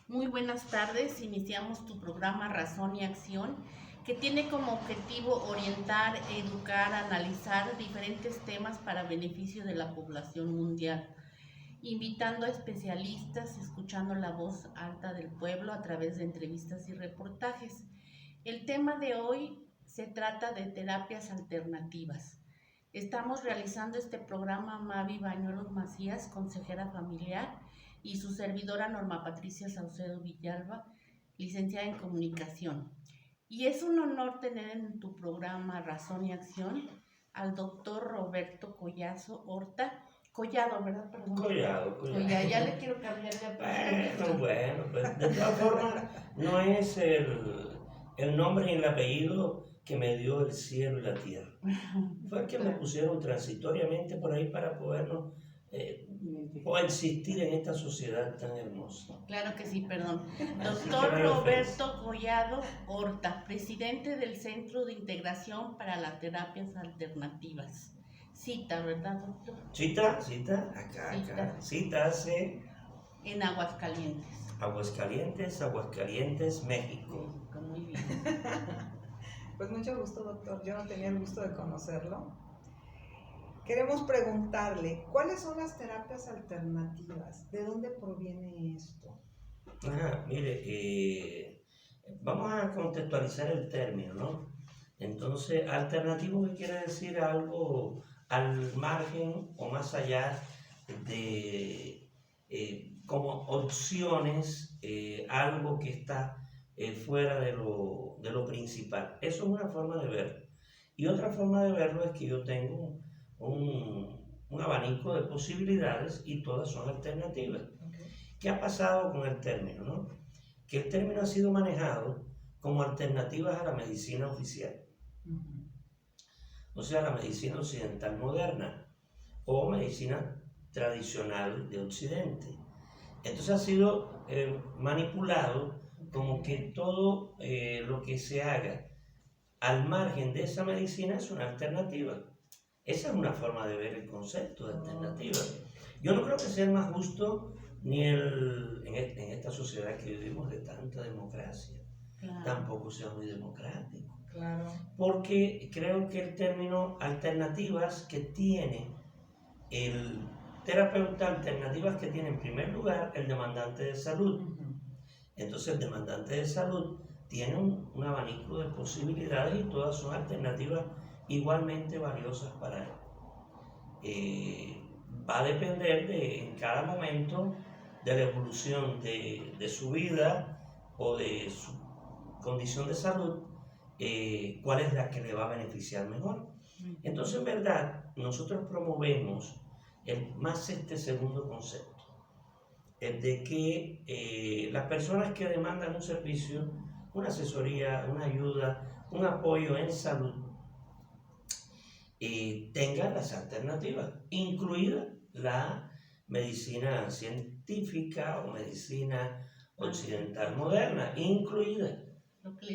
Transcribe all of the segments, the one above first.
Muy buenas tardes. Iniciamos tu programa Razón y Acción, que tiene como objetivo orientar, educar, analizar diferentes temas para beneficio de la población mundial, invitando a especialistas, escuchando la voz alta del pueblo a través de entrevistas y reportajes. El tema de hoy se trata de terapias alternativas. Estamos realizando este programa Mavi Bañuelos Macías, consejera familiar, y su servidora Norma Patricia Saucedo Villalba, licenciada en comunicación. Y es un honor tener en tu programa Razón y Acción al doctor Roberto Collado, ¿verdad? Perdón. Collado. Ya le quiero cambiar de apellido. Bueno, pues de todas formas, no es el nombre y el apellido que me dio el cielo y la tierra. Fue el que me pusieron transitoriamente por ahí para podernos existir en esta sociedad tan hermosa. Claro que sí, perdón. Así Doctor que no Roberto Collado Horta, presidente del Centro de Integración para las Terapias Alternativas. Cita, ¿verdad, doctor? Cita, acá. Cita hace en Aguascalientes. Aguascalientes, México. Muy bien. Pues mucho gusto, doctor. Yo no tenía el gusto de conocerlo. Queremos preguntarle, ¿cuáles son las terapias alternativas? ¿De dónde proviene esto? Mire, vamos a contextualizar el término, ¿no? Entonces, alternativo que quiere decir algo al margen o más allá de como opciones, algo que está fuera de lo principal. Eso es una forma de verlo. Y otra forma de verlo es que yo tengo un abanico de posibilidades y todas son alternativas. Okay. ¿Qué ha pasado con el término, no? Que el término ha sido manejado como alternativas a la medicina oficial. O sea, la medicina occidental moderna o medicina tradicional de Occidente. Entonces ha sido manipulado como que todo lo que se haga al margen de esa medicina es una alternativa. Esa es una forma de ver el concepto de alternativa. Yo no creo que sea el más justo ni en esta sociedad que vivimos de tanta democracia. Claro. Tampoco sea muy democrático. Claro. Porque creo que el término alternativas que tiene el terapeuta, alternativas que tiene en primer lugar el demandante de salud. Entonces el demandante de salud tiene un abanico de posibilidades y todas son alternativas igualmente valiosas para él. Va a depender en cada momento de la evolución de su vida o de su condición de salud, cuál es la que le va a beneficiar mejor. Entonces, en verdad, nosotros promovemos más este segundo concepto, el de que las personas que demandan un servicio, una asesoría, una ayuda, un apoyo en salud, tengan las alternativas, incluida la medicina científica o medicina occidental moderna, incluida.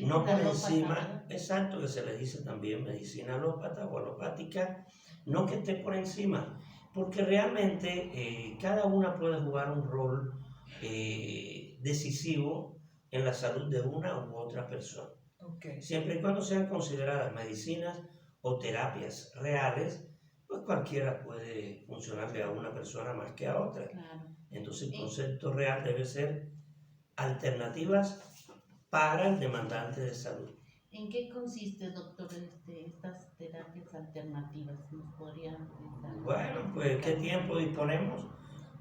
No por encima, exacto, que se le dice también medicina alópata o alopática, no que esté por encima, porque realmente cada una puede jugar un rol decisivo en la salud de una u otra persona. Okay. Siempre y cuando sean consideradas medicinas o terapias reales, pues cualquiera puede funcionarle a una persona más que a otra. Claro. Entonces el concepto real debe ser alternativas para el demandante de salud. ¿En qué consiste, doctor, estas terapias alternativas? ¿Nos podría explicar? Bueno, pues ¿qué tiempo disponemos?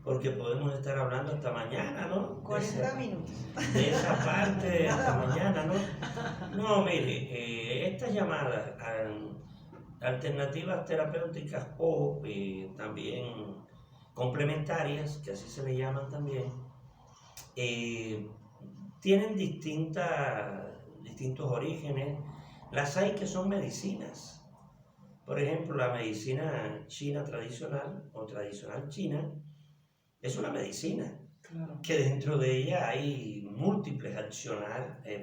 Porque podemos estar hablando hasta mañana, ¿no? 40 minutos. De esa parte hasta mañana, ¿no? No, mire, estas llamadas alternativas terapéuticas o también complementarias, que así se le llaman también, tienen distintos orígenes. Las hay que son medicinas. Por ejemplo, la medicina china tradicional o tradicional china es una medicina. Claro. Que dentro de ella hay múltiples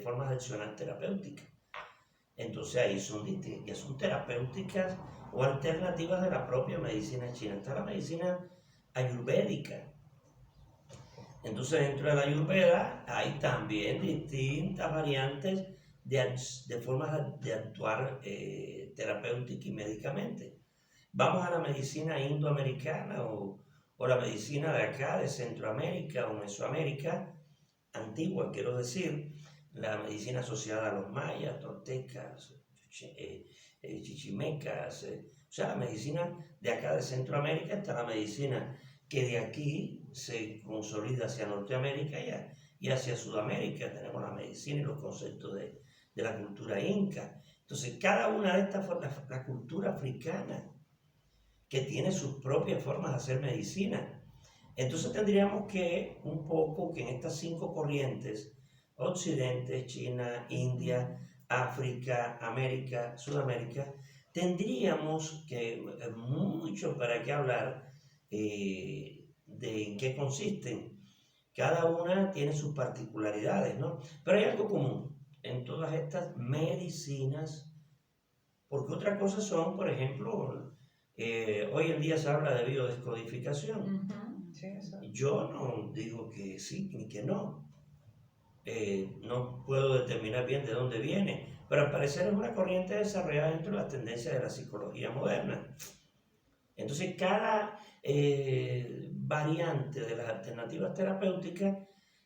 formas de accionar terapéuticas. Entonces ahí ya son terapéuticas o alternativas de la propia medicina china. Está la medicina ayurvédica. Entonces, dentro de la Ayurveda hay también distintas variantes de formas de actuar terapéutica y médicamente. Vamos a la medicina indoamericana o la medicina de acá, de Centroamérica o Mesoamérica, antigua, quiero decir, la medicina asociada a los mayas, toltecas, chichimecas, o sea, la medicina de acá de Centroamérica está la medicina que de aquí se consolida hacia Norteamérica y hacia Sudamérica. Tenemos la medicina y los conceptos de la cultura inca. Entonces, cada una de estas formas, la cultura africana, que tiene sus propias formas de hacer medicina. Entonces tendríamos que un poco que en estas 5 corrientes, Occidente, China, India, África, América, Sudamérica, tendríamos que mucho para qué hablar de en qué consisten. Cada una tiene sus particularidades, ¿no? Pero hay algo común en todas estas medicinas, porque otra cosa son, por ejemplo, hoy en día se habla de biodescodificación. Sí, eso. Yo no digo que sí ni que no. No puedo determinar bien de dónde viene, pero al parecer es una corriente desarrollada dentro de las tendencias de la psicología moderna. Entonces, cada variante de las alternativas terapéuticas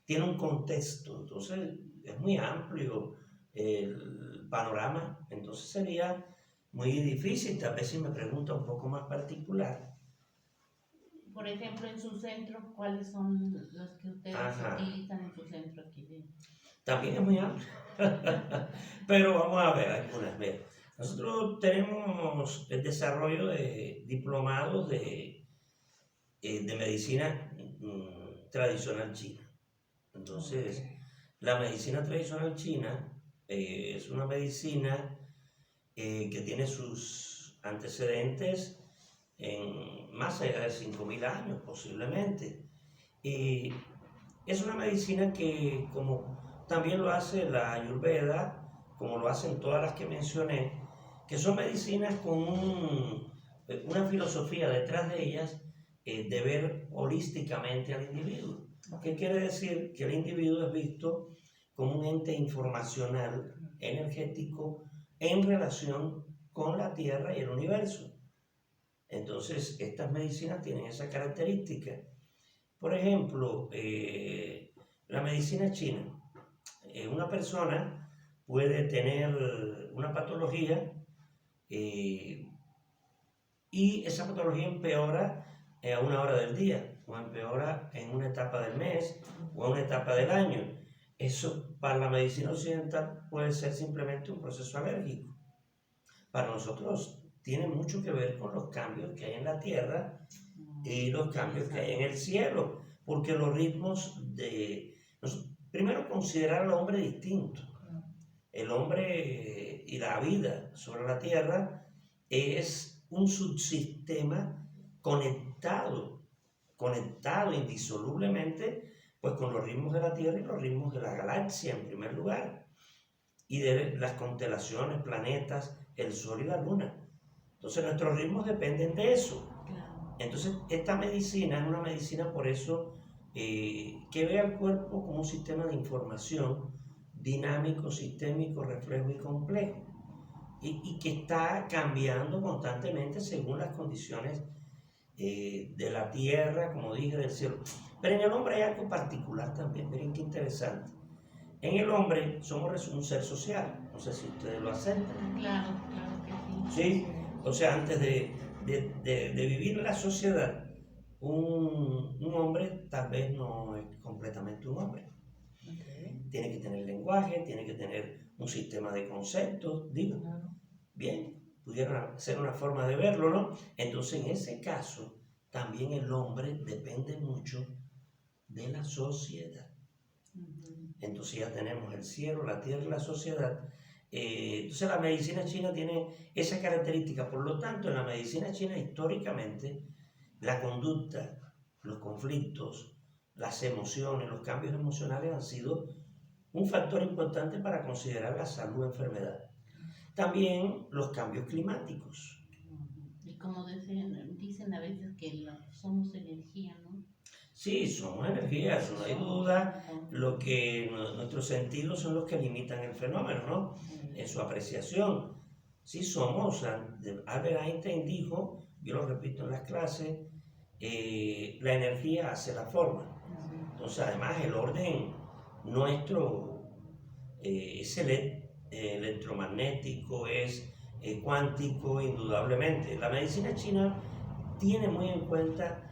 tiene un contexto, entonces es muy amplio el panorama, entonces sería muy difícil, tal vez si me pregunta un poco más particular. Por ejemplo, en su centro, ¿cuáles son los que ustedes Ajá. utilizan en su centro aquí? También es muy amplio, pero vamos a ver algunas. Mira, nosotros tenemos el desarrollo de diplomados de medicina tradicional china. Entonces, la medicina tradicional china es una medicina que tiene sus antecedentes en más allá de 5.000 años posiblemente. Y es una medicina que, como también lo hace la Ayurveda, como lo hacen todas las que mencioné, que son medicinas con una filosofía detrás de ellas de ver holísticamente al individuo. ¿Qué quiere decir? Que el individuo es visto como un ente informacional, energético, en relación con la Tierra y el universo. Entonces, estas medicinas tienen esa característica. Por ejemplo, la medicina china. Una persona puede tener una patología y esa patología empeora a una hora del día, o empeora en una etapa del mes, o en una etapa del año. Eso para la medicina occidental puede ser simplemente un proceso alérgico. Para nosotros tiene mucho que ver con los cambios que hay en la tierra y los cambios que hay en el cielo, porque los ritmos primero considerar al hombre distinto. El hombre y la vida sobre la tierra es un subsistema conectado indisolublemente pues con los ritmos de la tierra y los ritmos de la galaxia en primer lugar, y de las constelaciones, planetas, el sol y la luna. Entonces nuestros ritmos dependen de eso. Entonces esta medicina es una medicina por eso que ve al cuerpo como un sistema de información dinámico, sistémico, reflejo y complejo, y que está cambiando constantemente según las condiciones de la tierra, como dije, del cielo. Pero en el hombre hay algo particular también, miren qué interesante. En el hombre somos un ser social, no sé si ustedes lo aceptan. Claro, claro que sí. Sí, o sea, antes de vivir en la sociedad, un hombre tal vez no es completamente un hombre. Tiene que tener lenguaje, tiene que tener un sistema de conceptos, digo. Bien, pudiera ser una forma de verlo, ¿no? Entonces, en ese caso, también el hombre depende mucho de la sociedad. Entonces ya tenemos el cielo, la tierra y la sociedad. Entonces la medicina china tiene esa característica. Por lo tanto, en la medicina china históricamente, la conducta, los conflictos, las emociones, los cambios emocionales han sido un factor importante para considerar la salud o enfermedad. También los cambios climáticos. Y como dicen a veces que somos energía, ¿no? Sí, somos energías, no hay duda. Lo que nuestros sentidos son los que limitan el fenómeno, ¿no? En su apreciación. Sí somos. Albert Einstein dijo, yo lo repito en las clases, la energía hace la forma. Entonces, además, el orden nuestro es electromagnético, es cuántico, indudablemente. La medicina china tiene muy en cuenta,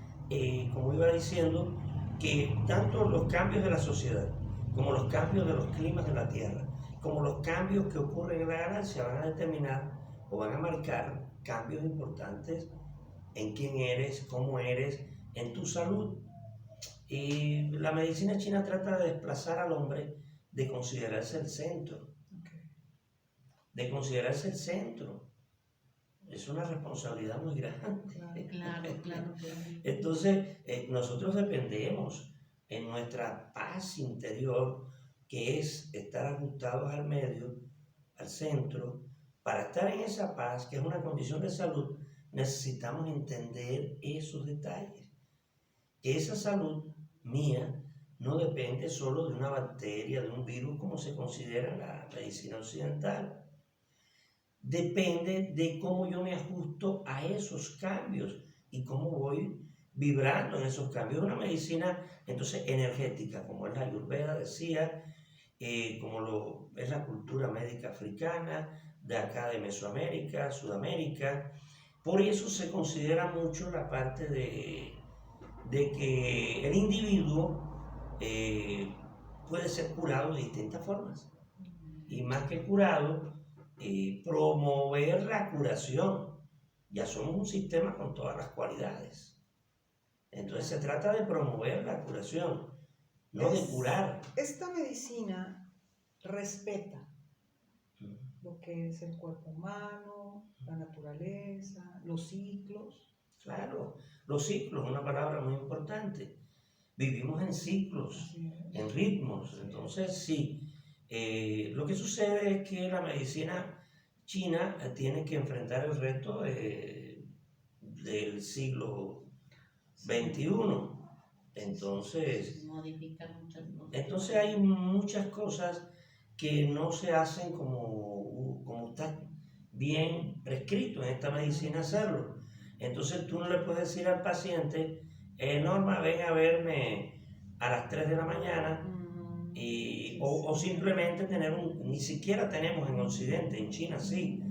como iba diciendo, que tanto los cambios de la sociedad, como los cambios de los climas de la Tierra, como los cambios que ocurren en la galaxia van a determinar o van a marcar cambios importantes en quién eres, cómo eres, en tu salud. Y la medicina china trata de desplazar al hombre de considerarse el centro, de considerarse el centro. Es una responsabilidad muy grande. Claro. Entonces, nosotros dependemos en nuestra paz interior, que es estar ajustados al medio, al centro. Para estar en esa paz, que es una condición de salud, necesitamos entender esos detalles. Que esa salud mía no depende solo de una bacteria, de un virus, como se considera en la medicina occidental. Depende de cómo yo me ajusto a esos cambios y cómo voy vibrando en esos cambios. Una medicina, entonces, energética, como es la Ayurveda, decía, como es la cultura médica africana, de acá de Mesoamérica, Sudamérica. Por eso se considera mucho la parte de que el individuo puede ser curado de distintas formas. Y más que curado, promover la curación. Ya somos un sistema con todas las cualidades. Entonces se trata de promover la curación, no de curar. Esta medicina respeta lo que es el cuerpo humano, la naturaleza, los ciclos. Claro, los ciclos, una palabra muy importante. Vivimos en ciclos, en ritmos. Entonces sí, lo que sucede es que la medicina china tiene que enfrentar el reto del siglo XXI. Entonces hay muchas cosas que no se hacen como está bien prescrito en esta medicina hacerlo. Entonces tú no le puedes decir al paciente, Norma, ven a verme a las 3 de la mañana, o simplemente ni siquiera tenemos en Occidente, en China sí,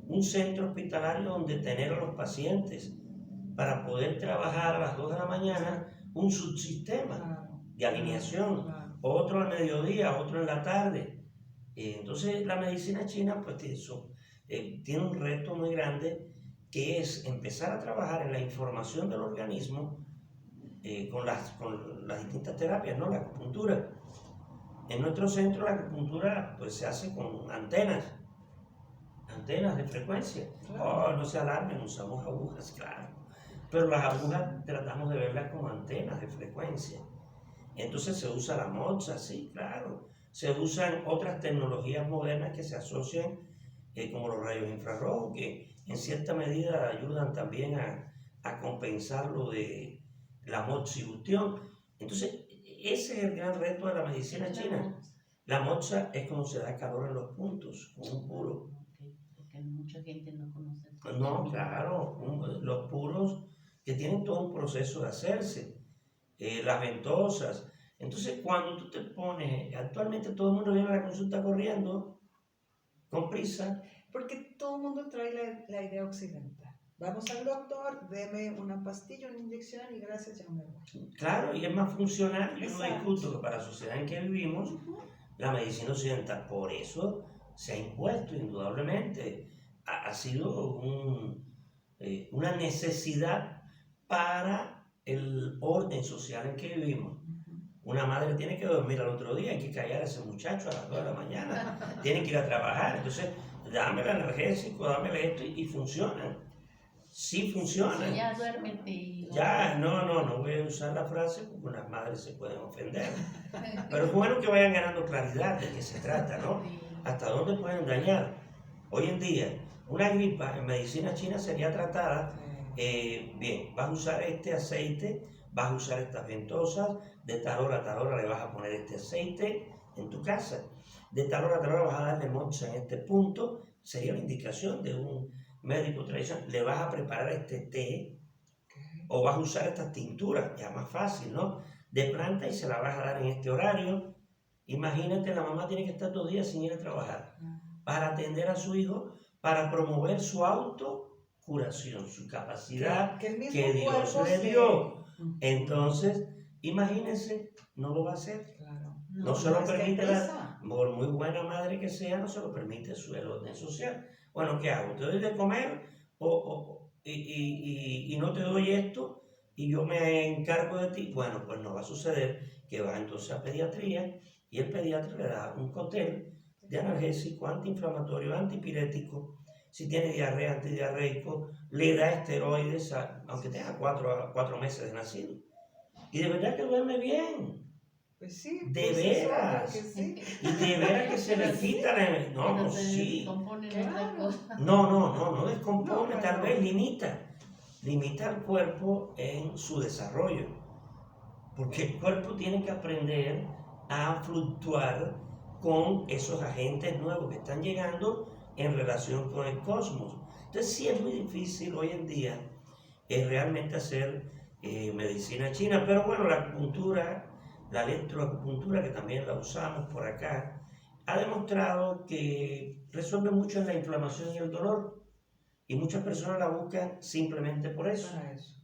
un centro hospitalario donde tener a los pacientes para poder trabajar a las 2 de la mañana un subsistema de alineación, otro al mediodía, otro en la tarde. Entonces la medicina china pues tiene un reto muy grande, que es empezar a trabajar en la información del organismo con las distintas terapias, ¿no? La acupuntura. En nuestro centro la acupuntura pues se hace con antenas de frecuencia. Claro. Oh, no se alarmen, usamos agujas, claro. Pero las agujas tratamos de verlas como antenas de frecuencia. Entonces se usa la mocha, sí, claro. Se usan otras tecnologías modernas que se asocian, como los rayos infrarrojos, que en cierta medida ayudan también a compensar lo de la moxibustión. Entonces, ese es el gran reto de la medicina china. La mocha es cuando se da calor en los puntos, con un puro. Porque mucha gente no conoce. No, claro, los puros que tienen todo un proceso de hacerse, las ventosas. Entonces, cuando tú te pones, actualmente todo el mundo viene a la consulta corriendo, con prisa. Porque todo el mundo trae la idea occidental. Vamos al doctor, deme una pastilla, una inyección y gracias, ya me voy. Claro, y es más funcional. Yo no discuto que para la sociedad en que vivimos, la medicina occidental, por eso se ha impuesto indudablemente. Ha sido una necesidad para el orden social en que vivimos. Una madre tiene que dormir al otro día, hay que callar a ese muchacho a las 2 de la mañana, tiene que ir a trabajar, entonces dame el analgésico, dámele esto y funcionan. Sí funcionan. Sí, ya duérmete. Ya, no voy a usar la frase porque las madres se pueden ofender. Pero es bueno que vayan ganando claridad de qué se trata, ¿no? Hasta dónde pueden dañar. Hoy en día, una gripa en medicina china sería tratada, bien, vas a usar este aceite vas a usar estas ventosas, de tal hora a tal hora le vas a poner este aceite en tu casa, de tal hora a tal hora vas a darle mocha en este punto, sería la indicación de un médico tradicional, le vas a preparar este té o vas a usar estas tinturas, ya más fácil, ¿no? De planta y se la vas a dar en este horario. Imagínate, la mamá tiene que estar 2 días sin ir a trabajar para atender a su hijo, para promover su autocuración, su capacidad que el mismo que Dios cuerpo le se- dio. Entonces, imagínense, no lo va a hacer. Claro. No se lo es que permite, empieza. por muy buena madre que sea, no se lo permite su orden social. Bueno, ¿qué hago? ¿Te doy de comer y no te doy esto y yo me encargo de ti? Bueno, pues no va a suceder, que va entonces a pediatría y el pediatra le da un cóctel de analgésico, antiinflamatorio, antipirético, si tiene diarrea, antidiarreico, le da esteroides, aunque tenga 4 meses de nacido. Y de verdad que duerme bien. Pues sí, De pues es obvio veras. que sí. Y de veras que se le Pero sí, quita la... No, Pero no, se sí. descompone Claro. otra cosa. No descompone, No, tal bueno. vez limita al cuerpo en su desarrollo, porque el cuerpo tiene que aprender a fluctuar con esos agentes nuevos que están llegando en relación con el cosmos. Entonces sí es muy difícil hoy en día realmente hacer medicina china, pero bueno, la acupuntura, la electroacupuntura, que también la usamos por acá, ha demostrado que resuelve mucho en la inflamación y el dolor, y muchas personas la buscan simplemente por eso. Para eso.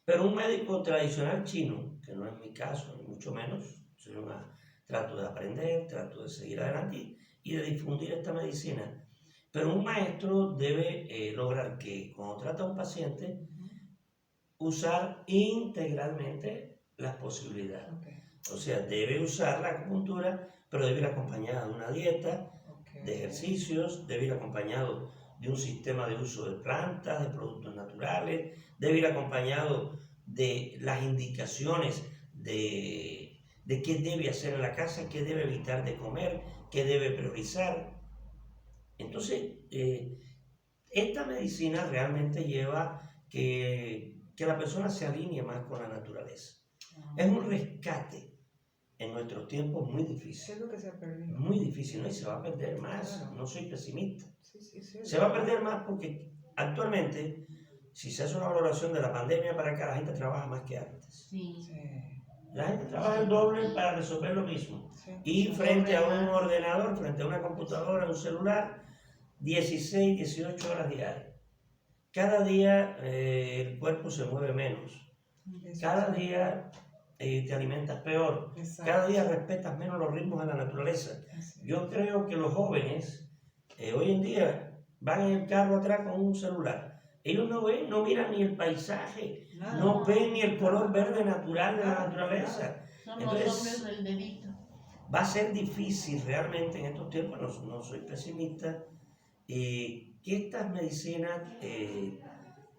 Pero un médico tradicional chino, que no es mi caso, ni mucho menos, trato de aprender, trato de seguir adelante y de difundir esta medicina. Pero un maestro debe lograr que cuando trata a un paciente, usar integralmente las posibilidades. Okay. O sea, debe usar la acupuntura, pero debe ir acompañada de una dieta, de ejercicios, debe ir acompañado de un sistema de uso de plantas, de productos naturales, debe ir acompañado de las indicaciones de qué debe hacer en la casa, qué debe evitar de comer, qué debe priorizar. Entonces, esta medicina realmente lleva que la persona se alinee más con la naturaleza. Es un rescate en nuestros tiempos muy difícil. Es lo que se ha perdido. Muy difícil, ¿no? Y se va a perder más. Claro. No soy pesimista. Sí, Se va a perder más porque actualmente, si se hace una valoración de la pandemia para acá, la gente trabaja más que antes. Sí. La gente trabaja el doble para resolver lo mismo. Sí. Y frente a un ordenador, frente a una computadora, un celular, 16, 18 horas diarias. Cada día el cuerpo se mueve menos. Cada día te alimentas peor. Exacto. Cada día respetas menos los ritmos de la naturaleza. Yo creo que los jóvenes hoy en día van en el carro atrás con un celular. Ellos no ven, no miran ni el paisaje, no ven ni el color verde natural de la naturaleza. Son Entonces, los hombres del dedito. va a ser difícil realmente en estos tiempos, no soy pesimista, que estas medicinas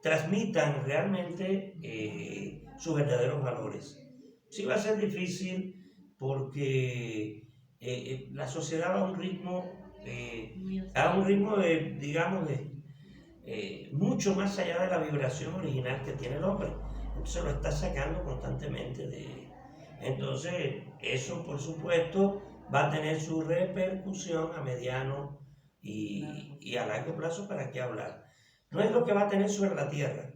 transmitan realmente sus verdaderos valores. Sí va a ser difícil porque la sociedad va a un ritmo, de, digamos, mucho más allá de la vibración original que tiene el hombre. Entonces lo está sacando constantemente de... Entonces eso, por supuesto, va a tener su repercusión a mediano y a largo plazo. ¿Para qué hablar? No es lo que va a tener sobre la tierra,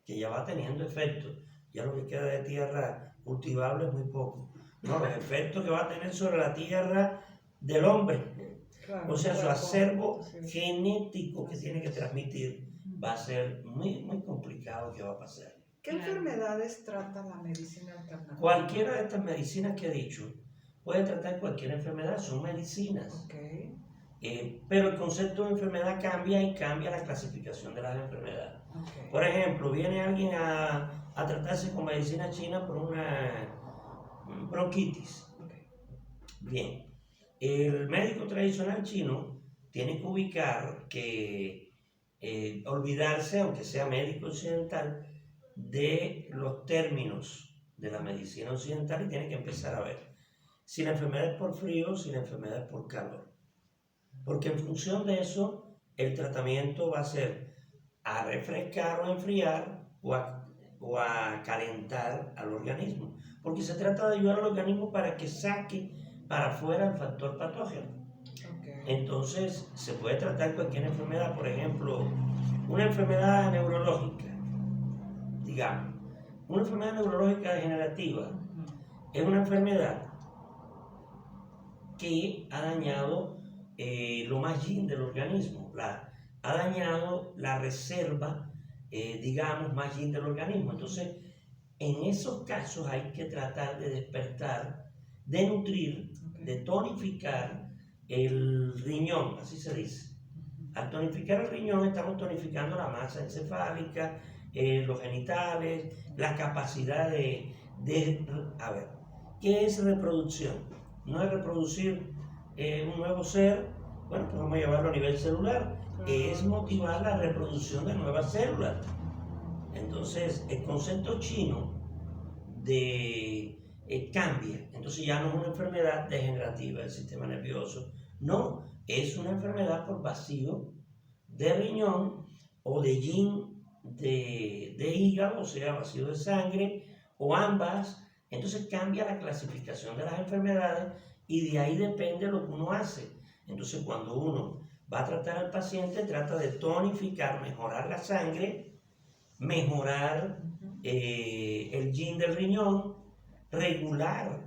que ya va teniendo efectos. Ya lo que queda de tierra cultivable es muy poco. No, los efectos que va a tener sobre la tierra del hombre, Claro, o sea, su acervo sí. genético que tiene que transmitir, va a ser muy, muy complicado que va a pasar. ¿Qué enfermedades trata la medicina alternativa? Cualquiera de estas medicinas que he dicho puede tratar cualquier enfermedad, son medicinas. Okay. Pero el concepto de enfermedad cambia y cambia la clasificación de las enfermedades. Okay. Por ejemplo, viene alguien a tratarse con medicina china por una bronquitis. Okay. Bien, el médico tradicional chino tiene que ubicar que olvidarse, aunque sea médico occidental, de los términos de la medicina occidental y tiene que empezar a ver si la enfermedad es por frío, si la enfermedad es por calor. Porque en función de eso, el tratamiento va a ser a refrescar o enfriar o a o a calentar al organismo, porque se trata de ayudar al organismo para que saque para afuera el factor patógeno. Entonces, se puede tratar cualquier enfermedad, por ejemplo, una enfermedad neurológica, digamos. Una enfermedad neurológica degenerativa es una enfermedad que ha dañado lo más yin del organismo, ha dañado la reserva, digamos, más yin del organismo. Entonces, en esos casos hay que tratar de despertar, de nutrir, de tonificar el riñón, así se dice. Al tonificar el riñón estamos tonificando la masa encefálica, los genitales, la capacidad a ver, ¿qué es reproducción? No es reproducir un nuevo ser, bueno, pues vamos a llevarlo a nivel celular, es motivar la reproducción de nuevas células. Entonces, el concepto chino de cambia, entonces ya no es una enfermedad degenerativa del sistema nervioso, no, es una enfermedad por vacío de riñón o de yin de hígado, o sea, vacío de sangre, o ambas. Entonces cambia la clasificación de las enfermedades y de ahí depende lo que uno hace. Entonces cuando uno va a tratar al paciente, trata de tonificar, mejorar la sangre, mejorar el yin del riñón, regular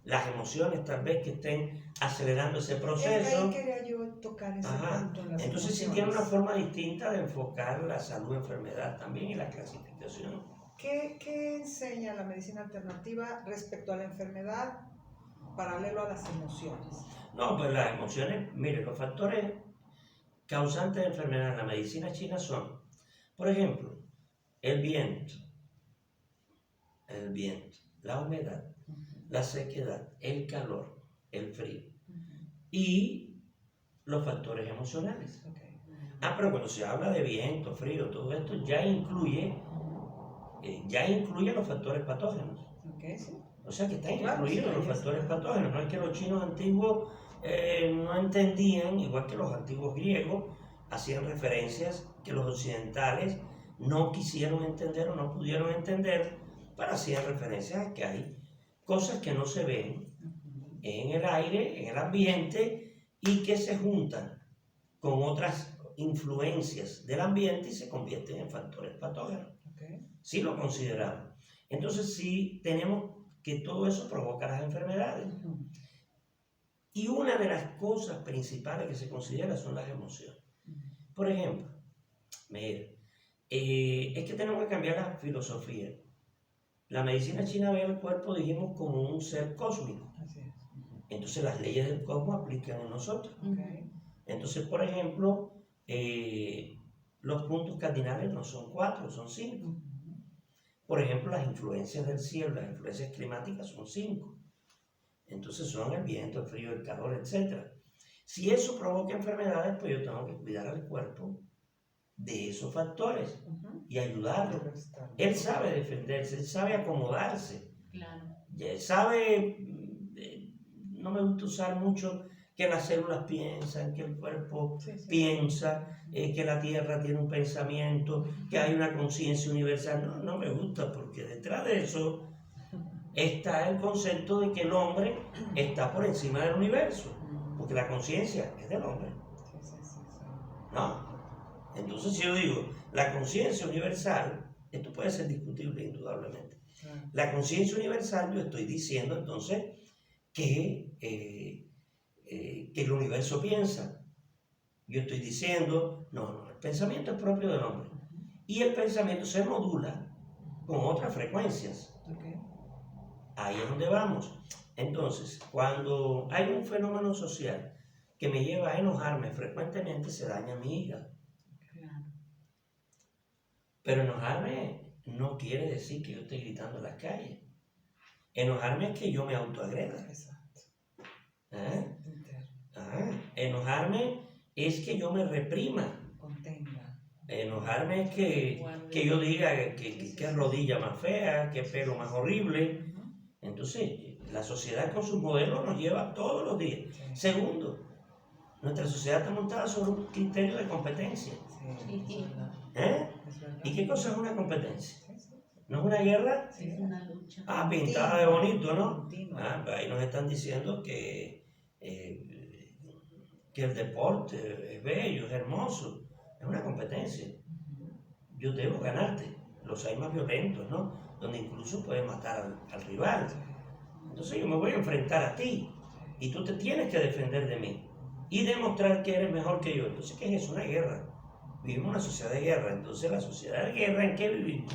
las emociones tal vez que estén acelerando ese proceso. Ahí quería yo tocar ese punto en las Entonces sí tiene una forma distinta de enfocar la salud-enfermedad también y la clasificación. ¿Qué enseña la medicina alternativa respecto a la enfermedad paralelo a las emociones? No, pues las emociones, mire, los factores causantes de enfermedad en la medicina china son, por ejemplo, el viento, la humedad, la sequedad, el calor, el frío y los factores emocionales. Pero cuando se habla de viento, frío, todo esto ya incluye los factores patógenos. Sí. O sea que están incluidos los factores patógenos. No es que los chinos antiguos no entendían, igual que los antiguos griegos, hacían referencias que los occidentales no quisieron entender o no pudieron entender, pero hacían referencias a que hay cosas que no se ven en el aire, en el ambiente, y que se juntan con otras influencias del ambiente y se convierten en factores patógenos. Sí lo consideramos. Entonces sí tenemos que todo eso provoca las enfermedades. Y una de las cosas principales que se considera son las emociones. Por ejemplo, mire, es que tenemos que cambiar la filosofía. La medicina china ve al cuerpo, dijimos, como un ser cósmico. Así es. Entonces las leyes del cosmos aplican en nosotros. Entonces, por ejemplo, los puntos cardinales no son 4, son 5. Por ejemplo, las influencias del cielo, las influencias climáticas son 5. Entonces son el viento, el frío, el calor, etc. Si eso provoca enfermedades, pues yo tengo que cuidar al cuerpo de esos factores y ayudarlo. Él sabe defenderse, él sabe acomodarse. Claro. Él sabe, no me gusta usar mucho que las células piensan, que el cuerpo piensa, que la tierra tiene un pensamiento, que hay una conciencia universal. No me gusta, porque detrás de eso está el concepto de que el hombre está por encima del universo, porque la conciencia es del hombre. ¿No? Entonces, si yo digo, la conciencia universal, esto puede ser discutible indudablemente. La conciencia universal, yo estoy diciendo entonces que el universo piensa. Yo estoy diciendo, no, el pensamiento es propio del hombre. Y el pensamiento se modula con otras frecuencias. Ahí es donde vamos. Entonces, cuando hay un fenómeno social que me lleva a enojarme frecuentemente, se daña mi hígado. Pero enojarme no quiere decir que yo esté gritando en las calles. Enojarme es que yo me autoagreda. Enojarme es que yo me reprima. Contenga. Enojarme es que yo diga que rodilla más fea, que pelo más horrible. Entonces, la sociedad con sus modelos nos lleva todos los días. Segundo, nuestra sociedad está montada sobre un criterio de competencia. Es verdad. ¿Y qué cosa es una competencia? ¿No es una guerra? Sí. Es una lucha. Ah, pintada de bonito, ¿no? Continuo. Ahí nos están diciendo que el deporte es bello, es hermoso, es una competencia. Yo debo ganarte. Los hay más violentos, ¿no? Donde incluso puedes matar al rival. Entonces yo me voy a enfrentar a ti y tú te tienes que defender de mí y demostrar que eres mejor que yo. Entonces, ¿qué es eso? Una guerra. Vivimos en una sociedad de guerra. Entonces, la sociedad de guerra, ¿en qué vivimos?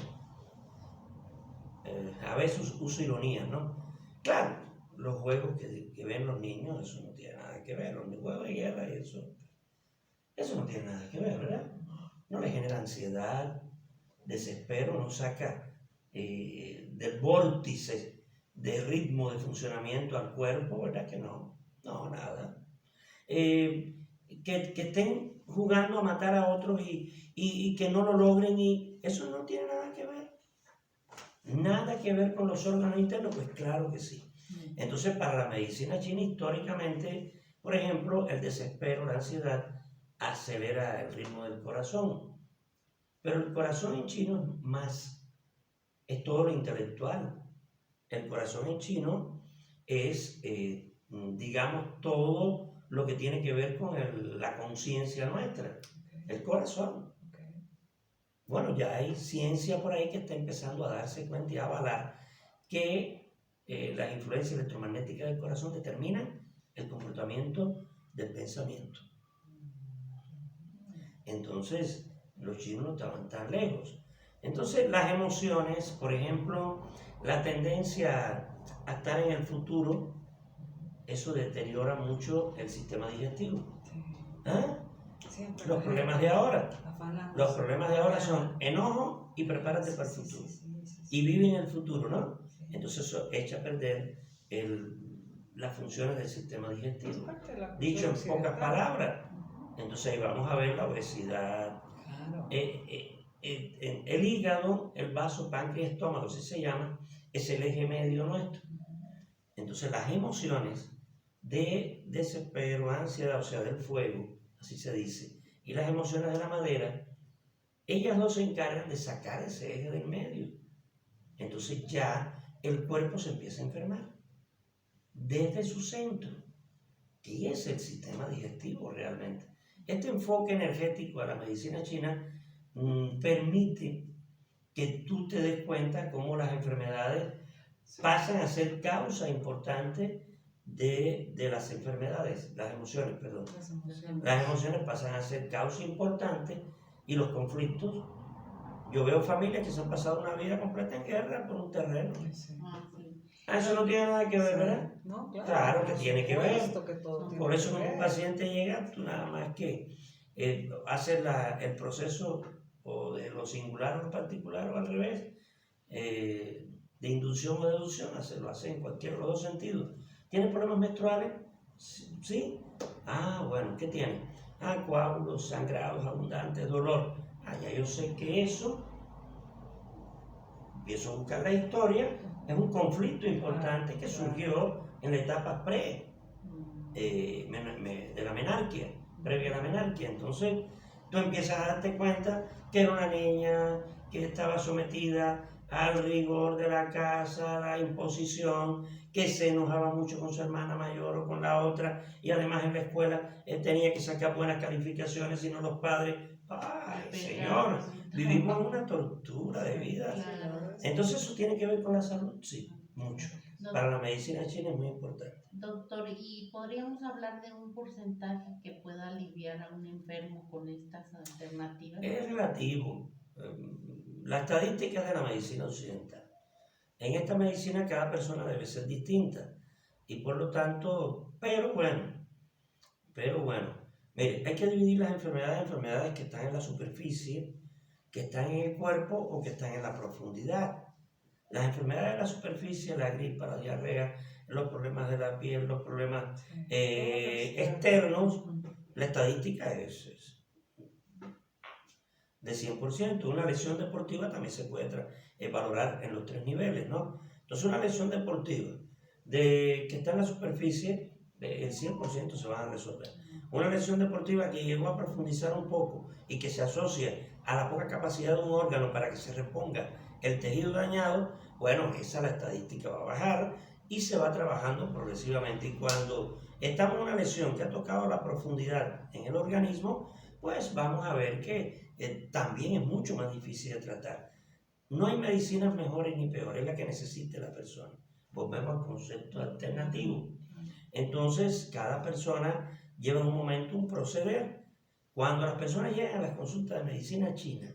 A veces uso ironía, ¿no? Claro, los juegos que ven los niños, eso no tiene nada que ver. Los juegos de guerra y eso no tiene nada que ver, ¿verdad? No le genera ansiedad, desespero, no saca del vórtice de ritmo de funcionamiento al cuerpo, ¿verdad que no? No, nada. Que estén jugando a matar a otros y que no lo logren, y eso no tiene nada que ver. Nada que ver con los órganos internos, pues claro que sí. Entonces, para la medicina china, históricamente, por ejemplo, el desespero, la ansiedad, acelera el ritmo del corazón. Pero el corazón en chino es todo lo intelectual. El corazón en chino es, digamos, todo lo que tiene que ver con la conciencia nuestra, el corazón. Bueno, ya hay ciencia por ahí que está empezando a darse cuenta y a avalar que las influencias electromagnéticas del corazón determinan el comportamiento del pensamiento. Entonces, los chinos no estaban tan lejos. Entonces, las emociones, por ejemplo, la tendencia a estar en el futuro, eso deteriora mucho el sistema digestivo. ¿Ah? Los problemas de ahora. Los problemas de ahora son enojo y prepárate para el futuro. Y vive en el futuro, ¿no? Entonces eso echa a perder las funciones del sistema digestivo. Dicho en pocas palabras. Entonces ahí vamos a ver la obesidad. El hígado, el vaso, páncreas, estómago, así se llama, es el eje medio nuestro. Entonces las emociones de desespero, ansiedad, o sea, del fuego, así se dice, y las emociones de la madera, ellas dos se encargan de sacar ese eje del medio. Entonces ya el cuerpo se empieza a enfermar desde su centro, que es el sistema digestivo realmente. Este enfoque energético a la medicina china permite que tú te des cuenta cómo las enfermedades pasan a ser causa importante de las enfermedades, las emociones, perdón. Las emociones pasan a ser causa importante y los conflictos. Yo veo familias que se han pasado una vida completa en guerra por un terreno. Eso no tiene nada que ver, ¿verdad? No, claro que tiene que ver. Por eso cuando un paciente paciente llega, tú nada más que haces el proceso o de lo singular o lo particular o al revés, de inducción o deducción, lo hace en cualquiera de los dos sentidos. ¿Tiene problemas menstruales? ¿Sí? Ah, bueno, ¿qué tiene? Coágulos, sangrados abundantes, dolor. Ya yo sé que eso, empiezo a buscar la historia, es un conflicto importante que surgió en la etapa de la menarquia, previa a la menarquia. Entonces, tú empiezas a darte cuenta que era una niña que estaba sometida al rigor de la casa, a la imposición, que se enojaba mucho con su hermana mayor o con la otra, y además en la escuela tenía que sacar buenas calificaciones, sino los padres, ¡ay, señor! Vivimos en una tortura de vida. Entonces, ¿eso tiene que ver con la salud? Sí, mucho. Para la medicina china es muy importante. Doctor, ¿y podríamos hablar de un porcentaje que pueda aliviar a un enfermo con estas alternativas? Es relativo. La estadística es de la medicina occidental. En esta medicina cada persona debe ser distinta y por lo tanto, pero bueno, mire, hay que dividir las enfermedades en enfermedades que están en la superficie, que están en el cuerpo o que están en la profundidad. Las enfermedades de la superficie, la gripa, la diarrea, los problemas de la piel, los problemas externos, la estadística es de 100%. Una lesión deportiva también se puede valorar en los 3 niveles, ¿no? Entonces, una lesión deportiva que está en la superficie, el 100% se va a resolver. Una lesión deportiva que llegó a profundizar un poco y que se asocia a la poca capacidad de un órgano para que se reponga el tejido dañado, bueno, esa la estadística va a bajar y se va trabajando progresivamente. Y cuando estamos en una lesión que ha tocado la profundidad en el organismo, pues vamos a ver que también es mucho más difícil de tratar. No hay medicinas mejores ni peores, es la que necesite la persona. Volvemos al concepto alternativo. Entonces, cada persona lleva en un momento un proceder. Cuando las personas llegan a las consultas de medicina china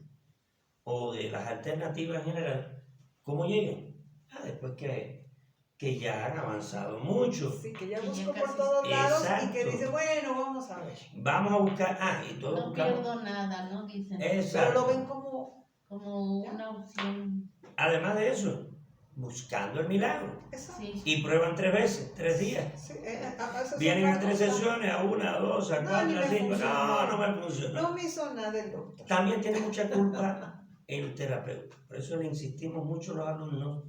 o de las alternativas en general, ¿cómo llegan? Después que ya han avanzado mucho. Sí, que ya Que busco ya por casi- todos lados y que Exacto. dice, bueno, vamos a ver. Vamos a buscar, y todos No buscamos. pierdo nada, ¿no? Dicen. Exacto. Pero lo ven como... Como una opción. Además de eso, buscando el milagro. Exacto. Sí. Y prueban 3 veces, 3 días. Sí, esa es Vienen a otra 3 cosa. sesiones, a 1, a 2, a No, 4, ni a me 5. funcionó. No me funcionó. No me hizo nada el doctor. También tiene mucha culpa el terapeuta. Por eso le insistimos mucho a los alumnos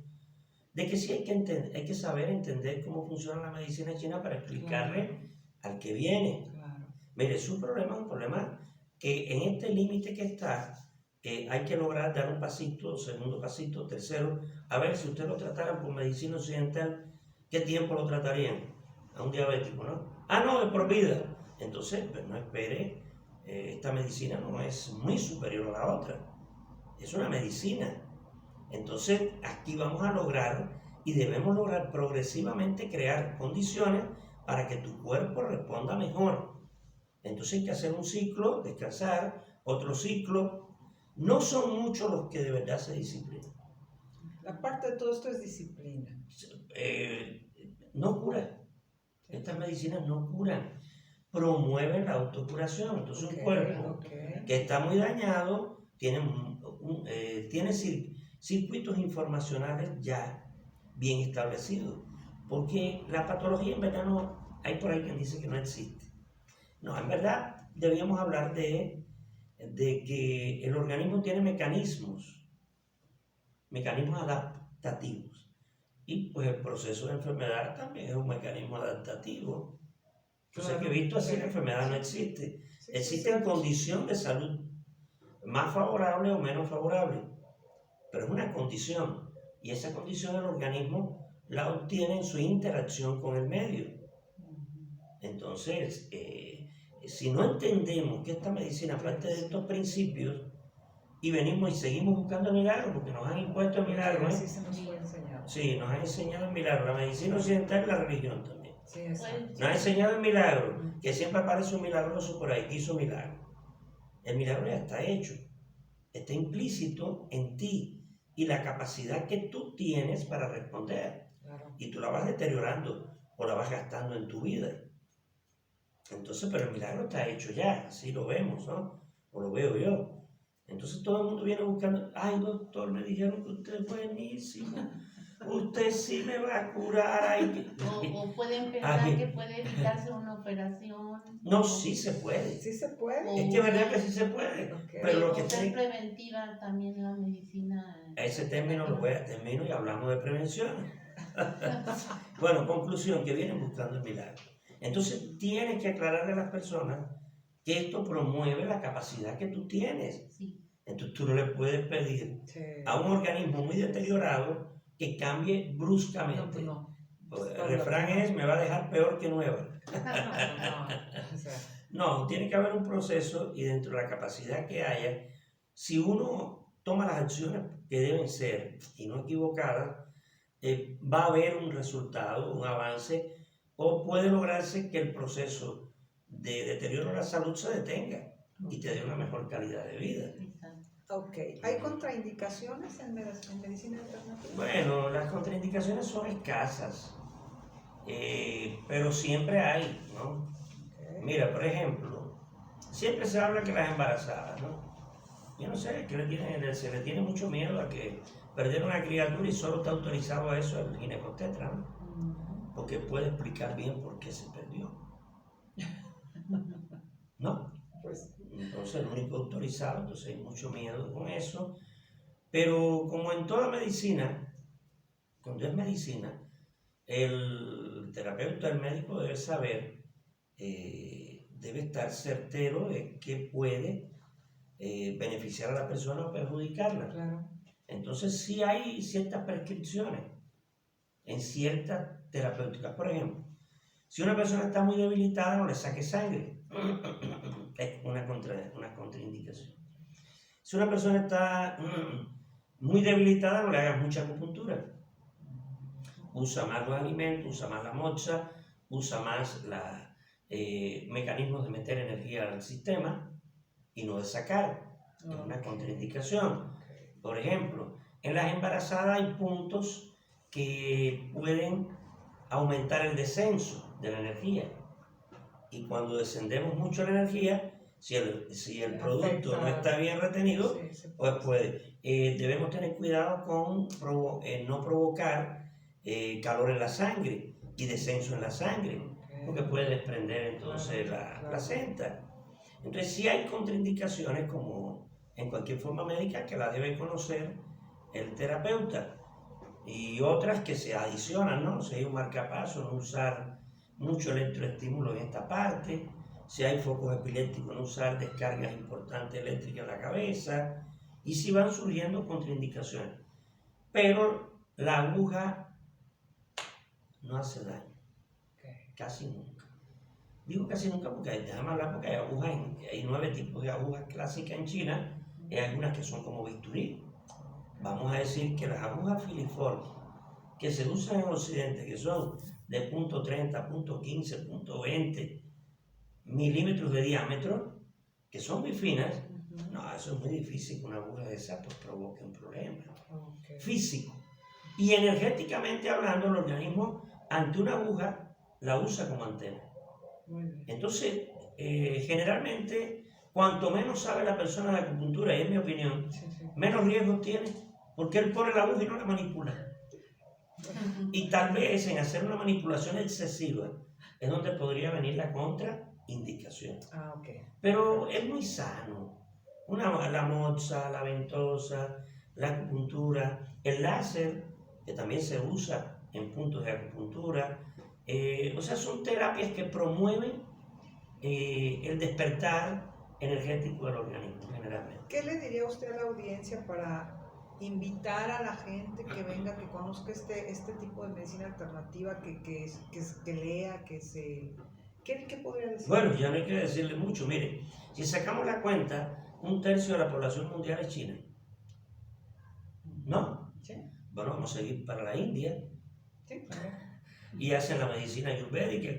de que sí hay que saber entender cómo funciona la medicina china para explicarle al que viene. Claro. Mire, es un problema que en este límite que está, hay que lograr dar un pasito, segundo pasito, tercero. A ver, si usted lo tratara por medicina occidental, ¿qué tiempo lo tratarían? A un diabético, ¿no? No, de por vida. Entonces, pues no espere, esta medicina no es muy superior a la otra. Es una medicina. Entonces, aquí vamos a lograr y debemos lograr progresivamente crear condiciones para que tu cuerpo responda mejor. Entonces hay que hacer un ciclo, descansar, otro ciclo. No son muchos los que de verdad se disciplinan. La parte de todo esto es disciplina. No cura. Estas medicinas no curan. Promueven la autocuración. Entonces un cuerpo que está muy dañado tiene circuitos informacionales ya bien establecidos. Porque la patología en verdad no, hay por ahí quien dice que no existe. No, en verdad debíamos hablar de que el organismo tiene mecanismos adaptativos. Y pues el proceso de enfermedad también es un mecanismo adaptativo. Entonces, que visto así, la enfermedad no existe. Existen condiciones de salud más favorables o menos favorables, pero es una condición. Y esa condición el organismo la obtiene en su interacción con el medio. Entonces, si no entendemos que esta medicina parte de estos principios y venimos y seguimos buscando milagros, porque nos han impuesto el milagro, Así se nos fue enseñado. Sí, nos han enseñado el milagro. La medicina occidental y la religión también. Sí, exacto. Nos ha enseñado el milagro, que siempre aparece un milagroso por ahí que hizo milagro. El milagro ya está hecho, está implícito en ti y la capacidad que tú tienes para responder. Claro. Y tú la vas deteriorando o la vas gastando en tu vida. Entonces, pero el milagro está hecho ya, así lo vemos, ¿no? O lo veo yo. Entonces todo el mundo viene buscando, ay doctor, me dijeron que usted es buenísimo, usted sí me va a curar. O pueden pensar que puede evitarse una operación. No, sí se puede. Sí se puede. Es que es verdad que sí se puede. Okay. Pero lo O que ser preventiva también la medicina. Ese término lo voy a terminar y hablamos de prevención. Bueno, conclusión, que vienen buscando el milagro. Entonces tienes que aclararle a las personas que esto promueve la capacidad que tú tienes. Sí. Entonces tú no le puedes pedir a un organismo muy deteriorado que cambie bruscamente. No. El refrán es, me va a dejar peor que nueva. O sea, No, tiene que haber un proceso y dentro de la capacidad que haya, si uno toma las acciones que deben ser y no equivocadas, va a haber un resultado, un avance, o puede lograrse que el proceso de deterioro de la salud se detenga y te dé una mejor calidad de vida. ok. ¿Hay contraindicaciones en medicina alternativa? Bueno, las contraindicaciones son escasas, pero siempre hay, ¿no? Okay. Mira, por ejemplo, siempre se habla que las embarazadas, ¿no? Yo no sé, que se le tiene mucho miedo a que perder una criatura y solo está autorizado a eso el ginecobstetra, ¿no? Porque puede explicar bien por qué se perdió. ¿No? Pues, entonces el único autorizado, entonces hay mucho miedo con eso. Pero como en toda medicina, cuando es medicina, el terapeuta, el médico debe saber, debe estar certero de qué puede beneficiar a la persona o perjudicarla. Claro. Entonces sí hay ciertas prescripciones en ciertas terapéuticas. Por ejemplo, si una persona está muy debilitada, no le saque sangre. Es una contraindicación. Si una persona está muy debilitada, no le hagas mucha acupuntura. Usa más los alimentos, usa más la mocha, usa más los mecanismos de meter energía al sistema y no de sacar. Es una contraindicación. Por ejemplo, en las embarazadas hay puntos que pueden aumentar el descenso de la energía. Y cuando descendemos mucho la energía, si el producto no está bien retenido, pues puede. Debemos tener cuidado con no provocar calor en la sangre y descenso en la sangre, porque puede desprender entonces la placenta. Entonces sí hay contraindicaciones, como en cualquier forma médica, que la debe conocer el terapeuta, y otras que se adicionan, ¿no? Si hay un marcapaso, no usar mucho electroestímulo en esta parte. Si hay focos epilépticos, no usar descargas importantes eléctricas en la cabeza. Y si van surgiendo contraindicaciones. Pero la aguja no hace daño. Casi nunca. Digo casi nunca porque déjame hablar, porque hay agujas, hay 9 tipos de agujas clásicas en China. Hay algunas que son como bisturí. Vamos a decir que las agujas filiformes que se usan en Occidente, que son de punto .30, punto .15, punto .20 milímetros de diámetro, que son muy finas, no, eso es muy difícil que una aguja de esa pues provoque un problema físico. Y energéticamente hablando, el organismo ante una aguja la usa como antena. Entonces, generalmente, cuanto menos sabe la persona de acupuntura, y es mi opinión, menos riesgos tiene, porque él pone la aguja y no la manipula. Y tal vez en hacer una manipulación excesiva es donde podría venir la contraindicación. Pero es muy sano. La mocha, la ventosa, la acupuntura, el láser, que también se usa en puntos de acupuntura. O sea, son terapias que promueven el despertar energético del organismo, generalmente. ¿Qué le diría usted a la audiencia para invitar a la gente que venga, que conozca este tipo de medicina alternativa, que lea, ¿Qué podría decir? Bueno, ya no hay que decirle mucho. Mire, si sacamos la cuenta, 1/3 de la población mundial es China. ¿No? Sí. Bueno, vamos a seguir para la India. Sí. Y hacen la medicina ayurvédica,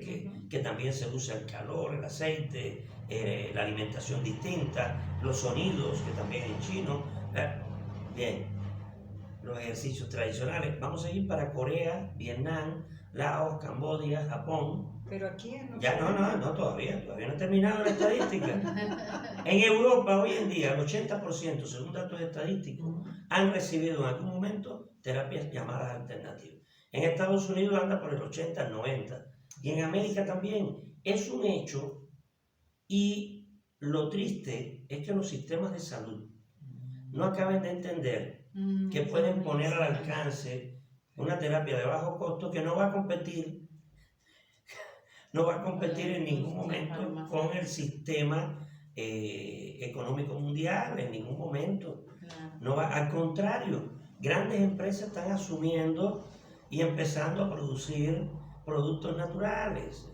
que también se usa el calor, el aceite, la alimentación distinta, los sonidos, que también en chino. Bien, los ejercicios tradicionales. Vamos a ir para Corea, Vietnam, Laos, Camboya, Japón. Pero aquí en Ya no, todavía no he terminado la estadística. En Europa hoy en día el 80%, según datos estadísticos, han recibido en algún momento terapias llamadas alternativas. En Estados Unidos anda por el 80 al 90, y en América también. Es un hecho, y lo triste es que los sistemas de salud no acaben de entender que pueden poner al alcance una terapia de bajo costo que no va a competir en ningún momento con el sistema económico mundial, en ningún momento. No va, al contrario, grandes empresas están asumiendo y empezando a producir productos naturales,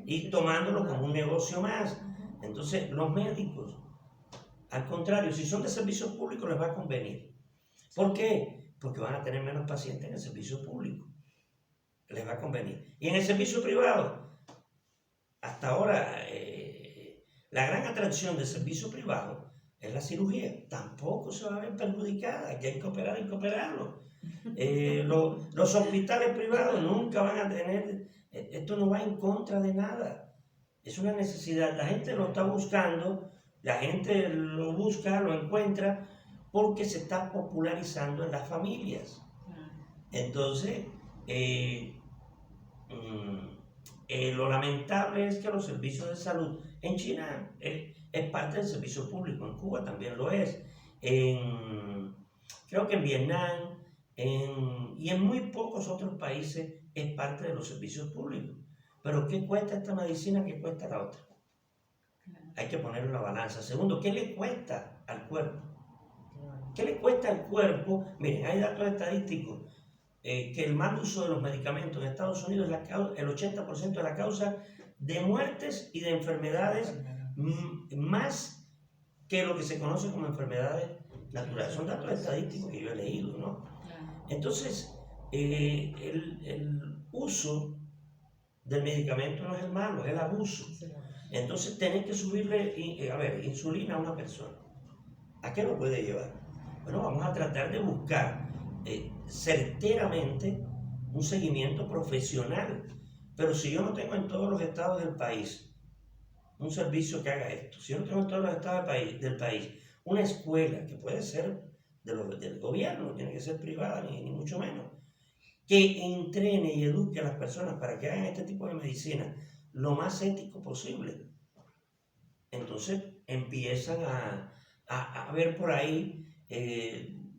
y tomándolo como un negocio más. Entonces, los médicos, al contrario, si son de servicios públicos, les va a convenir. ¿Por qué? Porque van a tener menos pacientes en el servicio público. Les va a convenir. Y en el servicio privado, hasta ahora, la gran atracción del servicio privado es la cirugía. Tampoco se va a ver perjudicada, que hay que operar, hay que operarlo. Los hospitales privados nunca van a tener, esto no va en contra de nada. Es una necesidad, la gente lo está buscando, la gente lo busca, lo encuentra, porque se está popularizando en las familias. Entonces, lo lamentable es que los servicios de salud en China es parte del servicio público, en Cuba también lo es, creo que en Vietnam y en muy pocos otros países es parte de los servicios públicos. Pero ¿qué cuesta esta medicina? ¿Qué cuesta la otra? hay que ponerlo en la balanza. Segundo, ¿qué le cuesta al cuerpo? ¿Qué le cuesta al cuerpo? Miren, hay datos estadísticos que el mal uso de los medicamentos en Estados Unidos es el 80% de la causa de muertes y de enfermedades más que lo que se conoce como enfermedades naturales. Son datos estadísticos que yo he leído, ¿no? Entonces, el uso del medicamento no es el malo, es el abuso. Entonces, tenés que subirle, insulina a una persona. ¿A qué lo puede llevar? Bueno, vamos a tratar de buscar certeramente un seguimiento profesional. Pero si yo no tengo en todos los estados del país un servicio que haga esto, si yo no tengo en todos los estados del país una escuela que puede ser del gobierno, no tiene que ser privada ni mucho menos, que entrene y eduque a las personas para que hagan este tipo de medicina lo más ético posible, entonces empiezan a ver por ahí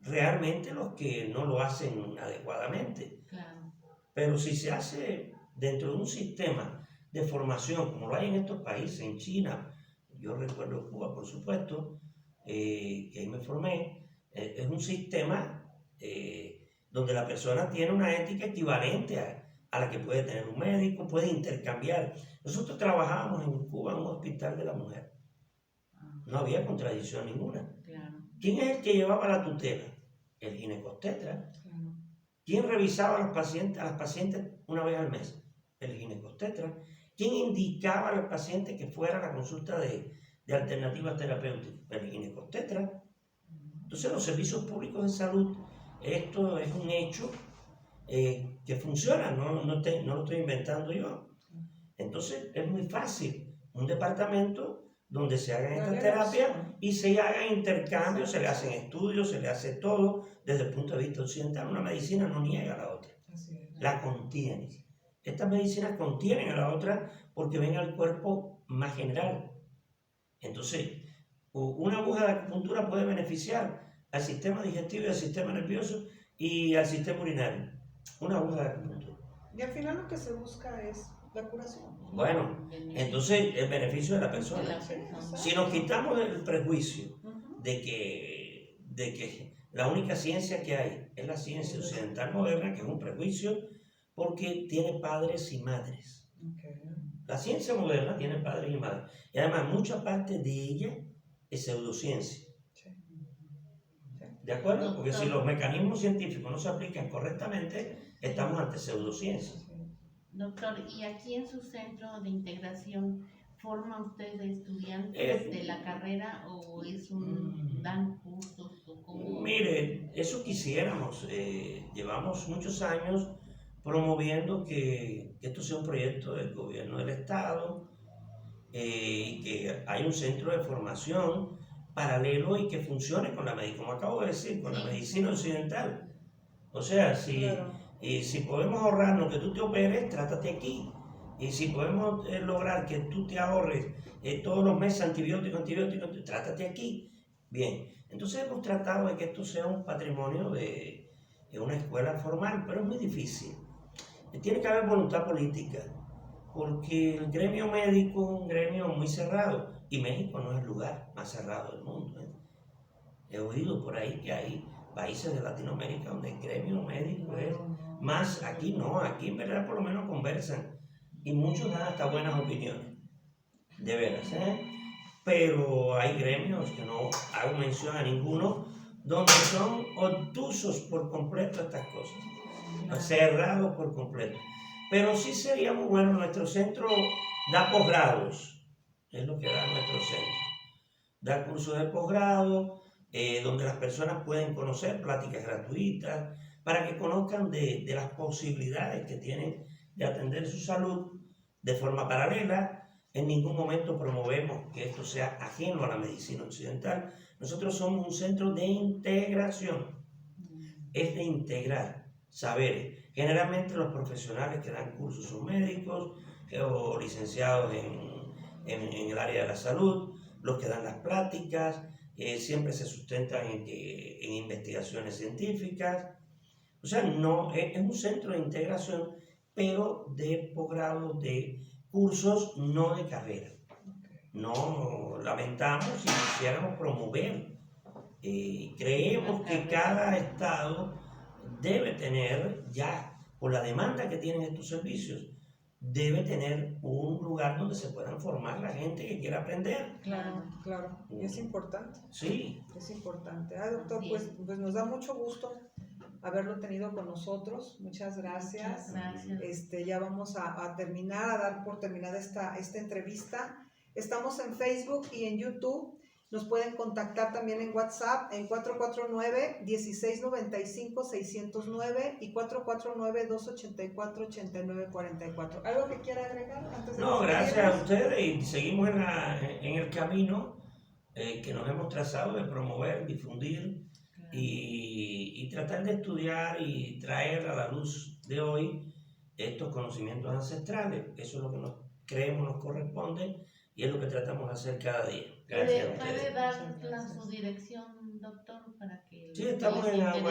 realmente los que no lo hacen adecuadamente. Claro. Pero si se hace dentro de un sistema de formación, como lo hay en estos países, en China, yo recuerdo Cuba, por supuesto, que ahí me formé, es un sistema donde la persona tiene una ética equivalente a la que puede tener un médico, puede intercambiar. Nosotros trabajábamos en Cuba en un hospital de la mujer. No había contradicción ninguna. Claro. ¿Quién es el que llevaba la tutela? El ginecobstetra. ¿Quién revisaba a las pacientes una vez al mes? El ginecobstetra. ¿Quién indicaba a los pacientes que fuera a la consulta de alternativas terapéuticas? El ginecobstetra. Entonces, los servicios públicos de salud, esto es un hecho que funciona, no lo estoy inventando yo. Entonces, es muy fácil. Un departamento donde se hagan estas terapias y se hagan intercambios, se le hacen estudios, se le hace todo desde el punto de vista occidental. Una medicina no niega a la otra, la contiene. Estas medicinas contienen a la otra porque ven al cuerpo más general. Entonces, una aguja de acupuntura puede beneficiar al sistema digestivo y al sistema nervioso y al sistema urinario. Una aguja de acupuntura. Y al final lo que se busca es la curación. Bueno, entonces el beneficio de la persona. Si nos quitamos el prejuicio de que la única ciencia que hay es la ciencia occidental moderna, que es un prejuicio porque tiene padres y madres. La ciencia moderna tiene padres y madres. Y además mucha parte de ella es pseudociencia. ¿De acuerdo? Porque si los mecanismos científicos no se aplican correctamente, estamos ante pseudociencia. Doctor, ¿y aquí en su centro de integración forma usted de estudiantes de la carrera o dan cursos? O cómo? Mire, eso quisiéramos. Llevamos muchos años promoviendo que esto sea un proyecto del gobierno del Estado, y que haya un centro de formación paralelo y que funcione con la medicina, como acabo de decir, con la medicina occidental. O sea, si podemos ahorrarnos que tú te operes, trátate aquí. Y si podemos lograr que tú te ahorres todos los meses antibióticos, trátate aquí. Bien, entonces hemos tratado de que esto sea un patrimonio de una escuela formal, pero es muy difícil. Tiene que haber voluntad política, porque el gremio médico es un gremio muy cerrado, y México no es el lugar más cerrado del mundo. He oído por ahí que hay países de Latinoamérica donde el gremio médico es más, aquí no, aquí en verdad por lo menos conversan, y muchos dan hasta buenas opiniones, de veras, pero hay gremios que no hago mención a ninguno, donde son obtusos por completo estas cosas, cerrados por completo. Pero sí sería muy bueno, nuestro centro da posgrados, es lo que da nuestro centro. Da cursos de posgrado, donde las personas pueden conocer pláticas gratuitas, para que conozcan de las posibilidades que tienen de atender su salud de forma paralela. En ningún momento promovemos que esto sea ajeno a la medicina occidental. Nosotros somos un centro de integración, es de integrar saberes. Generalmente los profesionales que dan cursos son médicos o licenciados en el área de la salud. Los que dan las pláticas siempre se sustentan en investigaciones científicas. O sea, no, es un centro de integración, pero de posgrado, de cursos, no de carrera. no lamentamos y quisiéramos promover. Creemos que cada estado debe tener, ya por la demanda que tienen estos servicios, debe tener un lugar donde se puedan formar la gente que quiera aprender. Claro, claro. Y es importante. Sí. Es importante. Doctor, Así pues nos da mucho gusto haberlo tenido con nosotros. Muchas gracias. Muchas gracias. Ya vamos a terminar, a dar por terminada esta entrevista. Estamos en Facebook y en YouTube. Nos pueden contactar también en WhatsApp en 449-1695-609 y 449-284-8944. ¿Algo que quiera agregar antes de No, gracias a despedirnos? ustedes y seguimos en el camino que nos hemos trazado de promover, difundir y tratar de estudiar y traer a la luz de hoy estos conocimientos ancestrales. Eso es lo que creemos nos corresponde y es lo que tratamos de hacer cada día. Gracias a ¿Puede ustedes. dar su dirección, doctor, para que... Sí, estamos les en interese?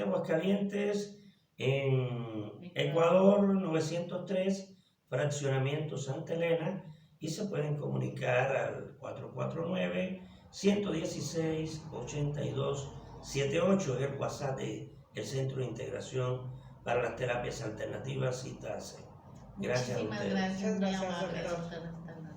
Aguascalientes, en Ecuador 903, fraccionamiento Santa Elena, y se pueden comunicar al 449-116-8278, es el WhatsApp del Centro de Integración para las Terapias Alternativas, CITASE. Gracias a Muchísimas ustedes. gracias, Muchas muy gracias, amable, doctor. doctor. Hasta luego.